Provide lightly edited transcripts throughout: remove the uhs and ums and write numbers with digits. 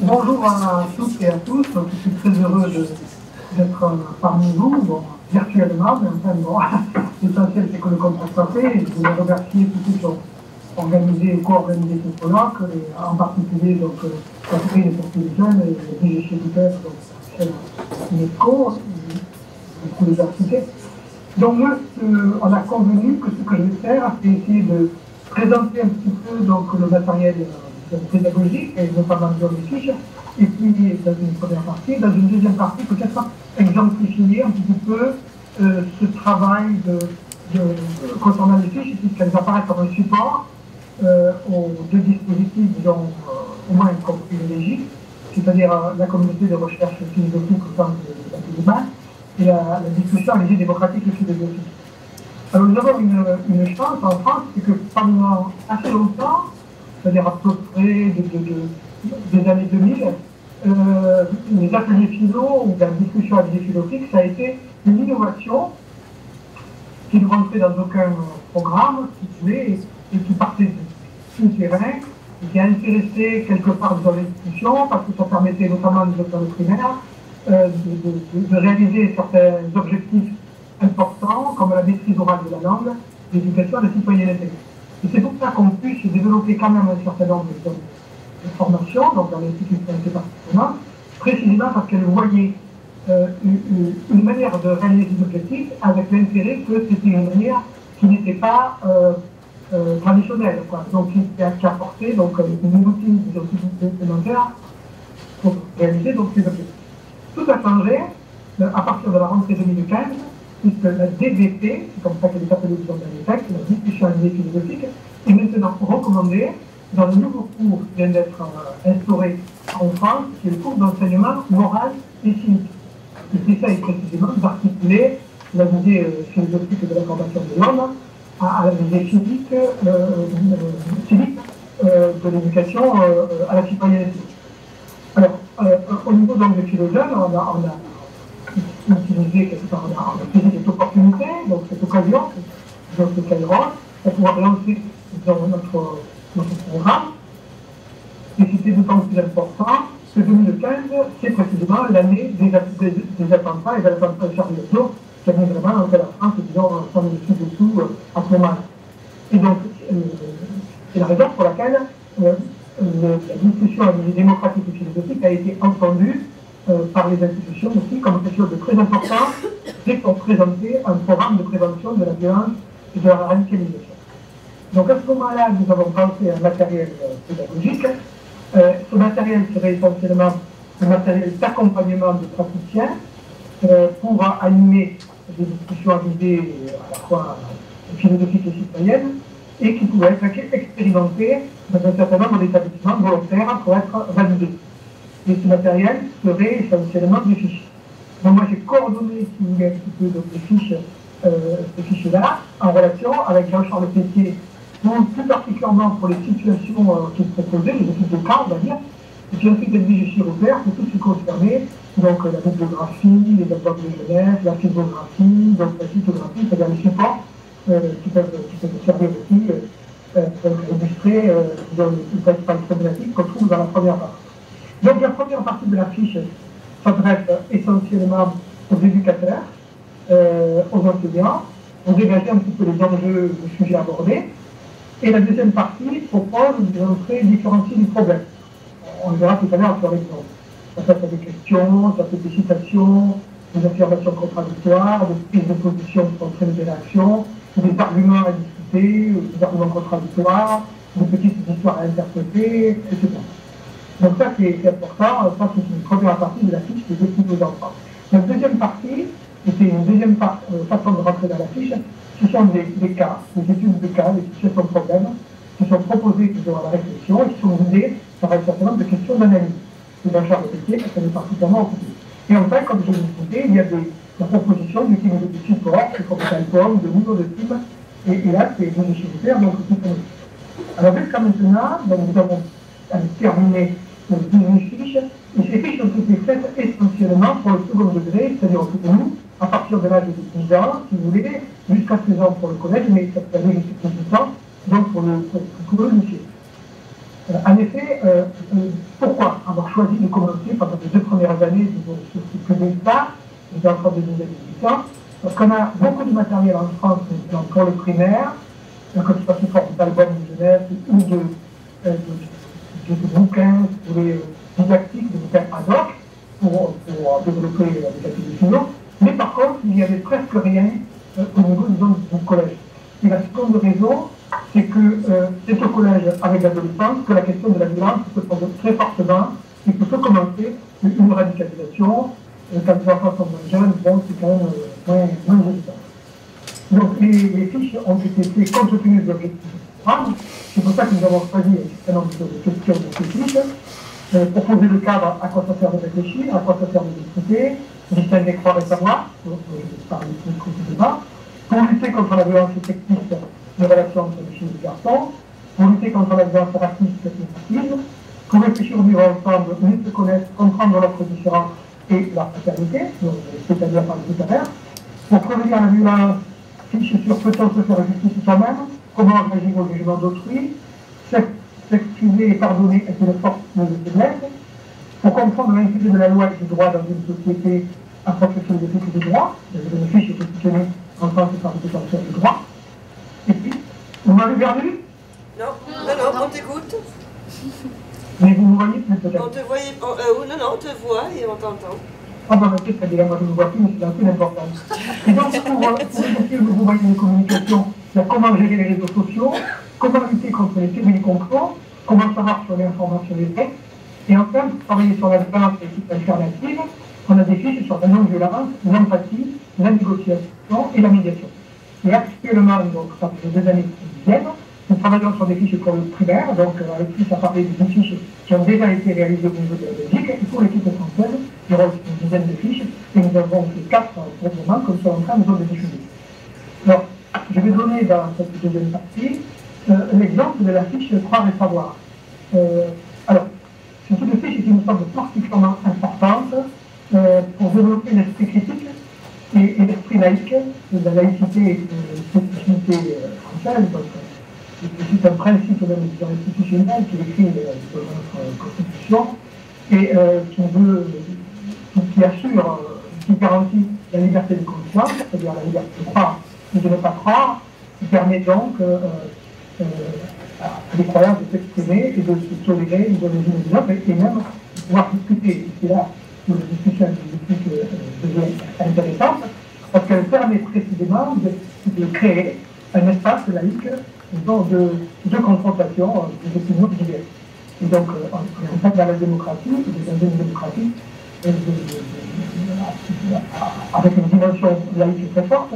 Bonjour à toutes et à tous. Donc, je suis très heureux d'être parmi vous, bon, virtuellement, mais enfin bon, l'essentiel c'est que le contact soit fait. Je voulais remercier tous ceux qui ont organisé et co-organisé ce colloque, et en particulier donc la Société des Portugais jeunes et les DGC du PEF, donc celle UNESCO, et tous les architectes. Donc moi, on a convenu que ce que je vais faire, c'est essayer de présenter un petit peu donc, le matériel pédagogique, et notamment dans les fiches, et puis dans une première partie, dans une deuxième partie, peut-être exemplifier un petit peu ce travail concernant les fiches, puisqu'elles apparaissent comme un support aux deux dispositifs, disons, au moins qu'on privilégie, c'est-à-dire la communauté de recherche philosophique au sein de l'humain, et la discussion à l'idée démocratique et philosophique. Alors nous avons une chance en France, c'est que pendant assez longtemps, c'est-à-dire à peu près des années 2000, les ateliers philo ou la discussion à l'idée philosophique, ça a été une innovation qui ne rentrait dans aucun programme, si vous voulez, et qui partait du terrain, et qui a intéressé quelque part dans l'institution, parce que ça permettait notamment aux écoles primaires de réaliser certains objectifs importants, comme la maîtrise orale de la langue, l'éducation et la citoyenneté. Et c'est pour ça qu'on puisse développer quand même un certain nombre de formations, donc dans l'institution particulièrement, précisément parce qu'elle voyait une manière de réaliser ces objectifs avec l'intérêt que c'était une manière qui n'était pas traditionnelle, quoi. Donc qui apportait donc, une outil supplémentaire pour réaliser donc, ces objectifs. Tout a changé à partir de la rentrée 2015, puisque la DVP, c'est comme ça qu'elle est appelée dans les textes, la discussion à l'idée philosophique, est maintenant recommandée dans le nouveau cours qui vient d'être instauré en France, qui est le cours d'enseignement moral et civique. Et c'est ça, précisément, d'articuler la visée philosophique de la formation de l'homme à la visée civique de l'éducation à la citoyenneté. Alors, au niveau donc, des philosophes, on a utilisé quelque part, on a saisi cette opportunité, donc cette occasion, donc ce Kairos, pour pouvoir lancer dans notre programme. Et c'était d'autant plus important que 2015, c'est précisément l'année des attentats et des attentats de Charlie Hebdo, qui a mis vraiment dans la France, disons, sans dessus dessous à ce moment-là. Et donc, c'est la raison pour laquelle la discussion à l'idée démocratique et philosophique a été entendue par les institutions aussi comme quelque chose de très important dès qu'on présentait un programme de prévention de la violence et de la radicalisation. Donc à ce moment-là, nous avons pensé à un matériel pédagogique. Ce matériel serait essentiellement un matériel d'accompagnement de praticiens pour animer des discussions à l'idée à la fois philosophiques et citoyennes, et qui pourraient être expérimentés dans un certain nombre d'établissements volontaires pour être validés. Et ce matériel serait essentiellement des fiches. Donc moi j'ai coordonné, si vous voulez, un petit peu donc, ces fiches-là, en relation avec Jean-Charles Pétier, plus particulièrement pour les situations qu'il proposait, les études de cas, on va dire, et puis ensuite Edwige Chiropère pour tout ce qui concernait donc la bibliographie, les albums de jeunesse, la filmographie, donc la phytographie, c'est-à-dire les supports qui peuvent servir aussi pour illustrer les principales problématiques qu'on trouve dans la première partie. Donc la première partie de la fiche s'adresse essentiellement aux éducateurs, aux enseignants, pour dégager un petit peu les enjeux du sujet abordé. Et la deuxième partie propose d'entrer différencier du problème. On le verra tout à l'heure sur l'exemple. Ça peut être des questions, ça peut être des citations, des affirmations contradictoires, des prises de position pour entraîner des réactions, des arguments à discuter, des arguments contradictoires, des petites histoires à interpréter, etc. Donc ça c'est important, ça c'est une première partie de la fiche qui est destinée aux enfants. La deuxième partie, et c'est une deuxième façon de rentrer dans la fiche, ce sont des cas, des études de cas, des situations de problèmes, qui sont proposées à la réflexion et qui sont guidées par un certain nombre de questions d'analyse. C'est d'un genre de métier parce qu'elle est particulièrement occupée. Et enfin, comme je vous disais, il y a la proposition d'utiliser des supports, comme des albums, de nouveaux de films, et là c'est des chiffres, donc tout pour nous. Alors jusqu'à maintenant, donc, nous avons terminé les 18 fiches, et ces fiches ont été faites essentiellement pour le second degré, c'est-à-dire pour nous, à partir de l'âge de 10 ans, si vous voulez, jusqu'à 16 ans pour le collège, mais cette année jusqu'à 18 ans, donc pour le lycée. En effet, pourquoi avoir choisi de commencer pendant les 2 premières années sur ce public là, dans le cadre de 2018 ans, parce qu'on a beaucoup de matériel en France pour le primaire, que ce soit sous forme d'albums de jeunesse ou de bouquins, pour les didactiques, de bouquins ad hoc, pour développer les activités finaux. Mais par contre, il n'y avait presque rien au niveau du collège. Et la seconde raison, c'est que c'est au collège avec l'adolescence que la question de la violence se pose très fortement et que peut commencer une radicalisation. Quand les enfants sont moins jeunes, bon, c'est quand même moins évident. Donc les fiches ont été faites compte tenu de l'objectif du programme. C'est pour ça que nous avons choisi un certain nombre de questions de ces fiches pour poser le cadre à quoi ça sert de réfléchir, à quoi ça sert de discuter, distinguer croire et savoir, par les précisément, pour lutter contre la violence sexiste, les relations entre les filles et les garçons, pour lutter contre la violence raciste et racisme, pour réfléchir au vivre ensemble, mieux se connaître, comprendre leurs différences et leur fraternité, c'est-à-dire par tout à l'heure, pour prévenir la violence, fiche sur peut-on se faire justice soi-même, comment réagir au jugement d'autrui, s'excuser et pardonner est une force de faiblesse, pour comprendre l'intérêt de la loi et du droit dans une société à protection des éthiques du droit, le fiche est soutenue en France par le défenseur du droit. Et puis, vous m'avez perdu? Non, non, on t'écoute. Mais vous me voyez peut-être? On te voyait, non, on te voit et on t'entend. Ah ben peut-être que moi je ne me vois plus, mais c'est un peu important. Et donc pour évoquer le mouvement de communication, comment gérer les réseaux sociaux, comment lutter contre les théories du complot, comment savoir sur l'information des faits, et enfin travailler sur la violence et les types alternatives, on a des fiches sur la non-violence, l'empathie, la négociation et la médiation. Et actuellement, donc ça fait 2 années qui viennent, nous travaillons sur des fiches pour le primaire, donc avec qui ça parlait des fiches qui ont déjà été réalisées au niveau de la Belgique, et pour l'équipe française, il y aura une dizaine de fiches, et nous avons fait 4 pour le moment, comme nous sommes en train de diffuser. Alors, je vais donner dans cette deuxième partie l'exemple de la fiche Croire et savoir. Alors, c'est une fiche qui nous semble particulièrement importante pour développer l'esprit critique et l'esprit laïque, de la laïcité et de la spécificité française. Donc, c'est un principe même institutionnel qui est écrit dans notre Constitution et qui assure, qui garantit la liberté de conscience, c'est-à-dire la liberté de croire ou de ne pas croire, qui permet donc à des croyants de s'exprimer et de se tolérer les unes des autres et même de pouvoir discuter. C'est là où la discussion devient intéressante parce qu'elle permet précisément de créer un espace laïque de confrontation des opinions diverses. Et donc, on est en fait dans la démocratie, dans une démocratie avec une dimension laïque très forte,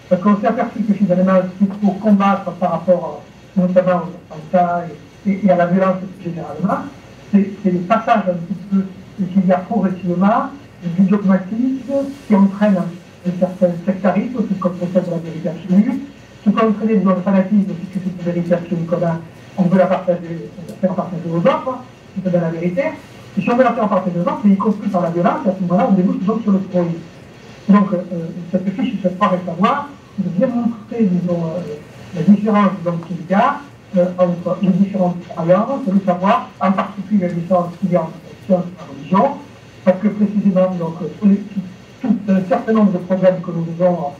parce qu'on s'est aperçu que finalement, ce qu'il faut combattre par rapport notamment aux attentats et à la violence plus généralement, c'est les passages un petit peu qu'il y a progressivement du dogmatisme qui entraîne un certain sectarisme, puisqu'on procède de la vérité absolue, qui peut entraîner dans le fanatisme, puisque c'est une vérité absolue qu'on veut la partager, faire partager aux autres, c'est dans la vérité. Et si on veut la faire partager aux autres, c'est y compris par la violence, et à ce moment-là, on débouche donc sur le terrorisme. Donc, cette fiche, cette Croire et savoir, de bien montrer, disons, la différence qu'il y a entre les différentes croyances, le savoir, en particulier la différence qu'il y a entre science et religion, parce que précisément, donc, tout un certain nombre de problèmes que nous vivons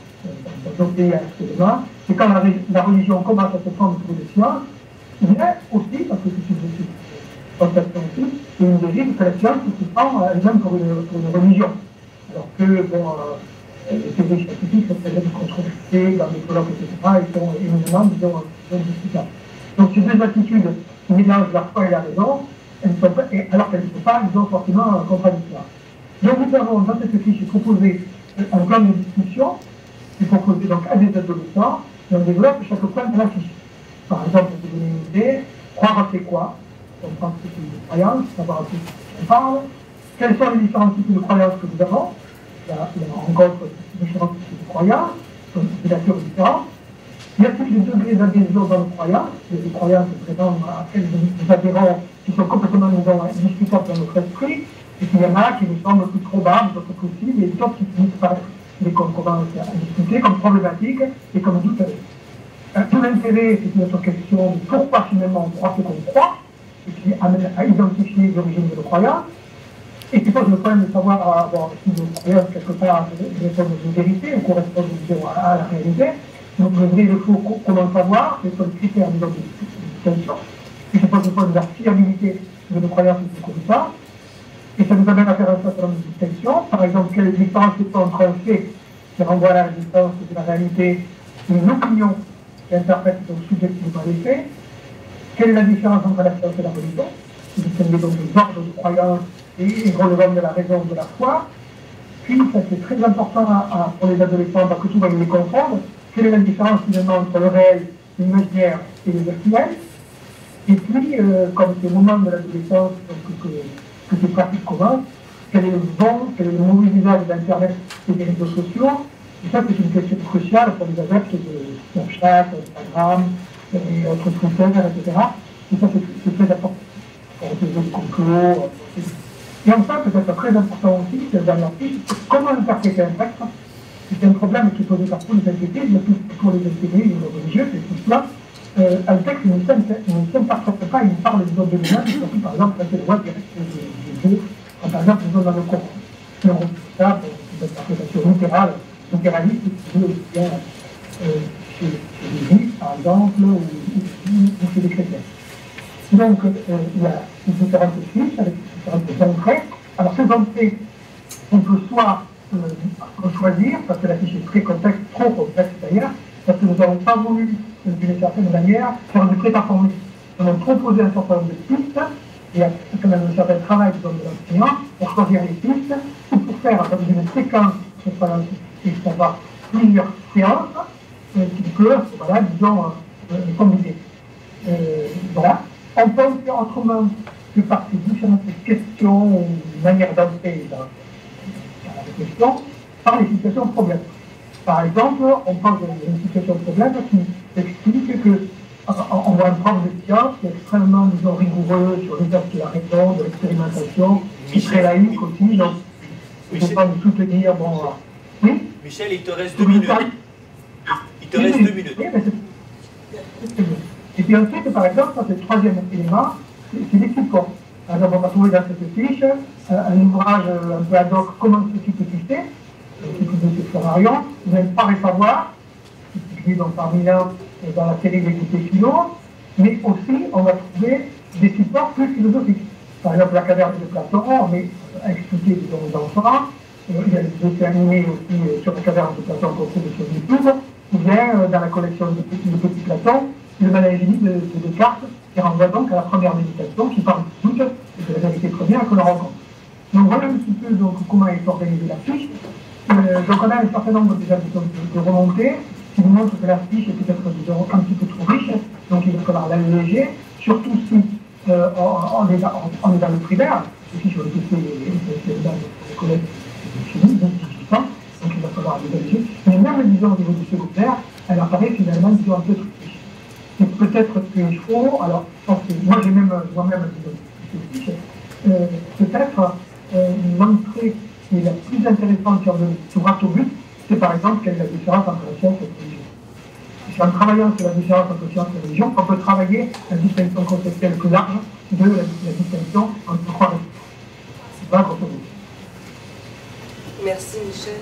dans nos pays actuellement, c'est quand la religion commence à se prendre pour des sciences, il y a aussi, parce que c'est une conception aussi, une dérive que la science se prend elle-même pour une religion. Alors que, bon, les théories scientifiques sont peut-être controversées dans les colloques, etc., et sont éminemment, disons, discutables. Donc ces deux attitudes qui mélangent la foi et la raison, alors qu'elles ne sont pas, disons, forcément contradictoires. Donc nous avons dans cette fiche proposé un plan de discussion qui est proposé donc à des adolescents, et on développe chaque point de la fiche. Par exemple, pour vous donner une idée, croire c'est quoi? On pense que c'est une croyance, savoir à qui on parle. Quels sont les différents types de croyances que nous avons? Il y a encore différents types de croyances, de nature différente. Y a-t-il des degrés d'adhésion dans nos croyances? Il y a des croyances vraiment à laquelle nous adhérons, qui sont complètement discutables dans notre esprit, et puis il y en a qui nous semblent plus probables, d'autres possibles, et d'autres qui finissent par les qu'on commence à discuter comme problématiques et comme douteuses. Tout l'intérêt, c'est une autre question de pourquoi finalement on croit ce qu'on croit, et qui amène à identifier l'origine de nos croyances, et qui pose le problème de savoir si nos croyances, quelque part, répondent aux vérités ou correspondent à la réalité. Donc le vrai et le faux, comment savoir, quels sont les critères de distinction, et qui pose le problème de la fiabilité de nos croyances et de nos connaissances. Et ça nous amène à faire un certain nombre de distinctions. Par exemple, quelle est la différence entre un fait qui renvoie à la distance de la réalité et une opinion qui interprète donc subjectivement les faits. Quelle est la différence entre la science et la religion, qui distingue donc les ordres de croyance et relevant de la raison de la foi. Puis, ça c'est très important pour les adolescents, parce que souvent ils les confondent. Quelle est la différence finalement entre le réel, l'imaginaire et le virtuel? Et puis, comme c'est le moment de l'adolescence que ces pratiques commencent, quel est le bon, quel est le mauvais usage d'Internet et des réseaux sociaux? Et ça, c'est une question cruciale pour les adeptes de Snapchat, Instagram, et autres Twitter, etc. Et ça, c'est très important pour les réseaux de complot. Et enfin, peut-être très important aussi, c'est dernière piste, comment interpréter un texte. C'est un problème qui est posé par tous les intégrés, mais pour les intégrés, les religieux, c'est tout cela. Un texte ne s'interprète pas, il parle des autres domaines, surtout par exemple, c'est le droit direct des Dieu, par exemple, ils ont dans le Coran. Mais on retrouve ça, c'est une interprétation littéraliste, qui veut bien chez les juifs, par exemple, ou chez les chrétiens. Donc, il y a différentes fiches avec différentes entrées. Alors, ces entrées, on peut soit choisir, parce que la fiche est très complexe, trop complexe d'ailleurs, parce que nous n'avons pas voulu, d'une certaine manière, faire du prêt-à-former. On a proposé un certain nombre de pistes, et il y a quand même un certain travail de l'enseignant pour choisir les pistes, ou pour faire une séquence, et savoir plusieurs séances, qui peuvent, voilà, disons, combiner. Voilà. On peut faire autrement que par ces différentes questions ou manières d'entrer dans la question, par les situations de problème. Par exemple, on parle d'une situation de problème qui explique qu'on voit un prof de science qui est extrêmement, disons, rigoureux sur l'usage de la raison, de l'expérimentation, qui est très laïque aussi, donc il ne faut pas nous soutenir, bon... Oui Michel, il te reste 2 minutes. Il te reste 2 minutes. Oui, mais c'est bien. Et puis ensuite, par exemple, ça c'est le troisième élément, c'est les supports. Par exemple, on va trouver dans cette fiche un ouvrage un peu ad hoc, comment ce qui tu sais, qui publie sur Marion, vous n'allez pas les savoir, qui est publié donc par Milan dans la série d'équité philo, mais aussi on va trouver des supports plus philosophiques. Par exemple, la caverne de Platon, mais à expliquer aux enfants, il y a des essais animés aussi sur la caverne de Platon qu'on trouve sur YouTube, ou bien dans la collection de Petit Platon, le maladie de Descartes, qui renvoie donc à la première méditation, qui parle du doute et de la vérité première que l'on rencontre. Donc voilà un petit peu donc, comment est organisée la fiche. Donc on a un certain nombre déjà de remontées qui nous montrent que la fiche est peut-être un petit peu trop riche, donc il va falloir l'alléger, surtout si on est dans le primaire, les fiches ont été faites dans les collègues chez nous, donc il va falloir l'alléger. Mais même disons au niveau du secondaire, elle apparaît finalement disons un peu trop riche. Et peut-être qu'il faut, alors moi j'ai même moi-même une fiche, peut-être l'entrée qui est la plus intéressante sur droit au but, c'est par exemple quelle est la différence entre la science et la religion. C'est en travaillant sur la différence entre science et religion qu'on peut travailler la distinction conceptuelle plus large de la distinction entre croire et foi. C'est pas grosso modo. Merci Michel.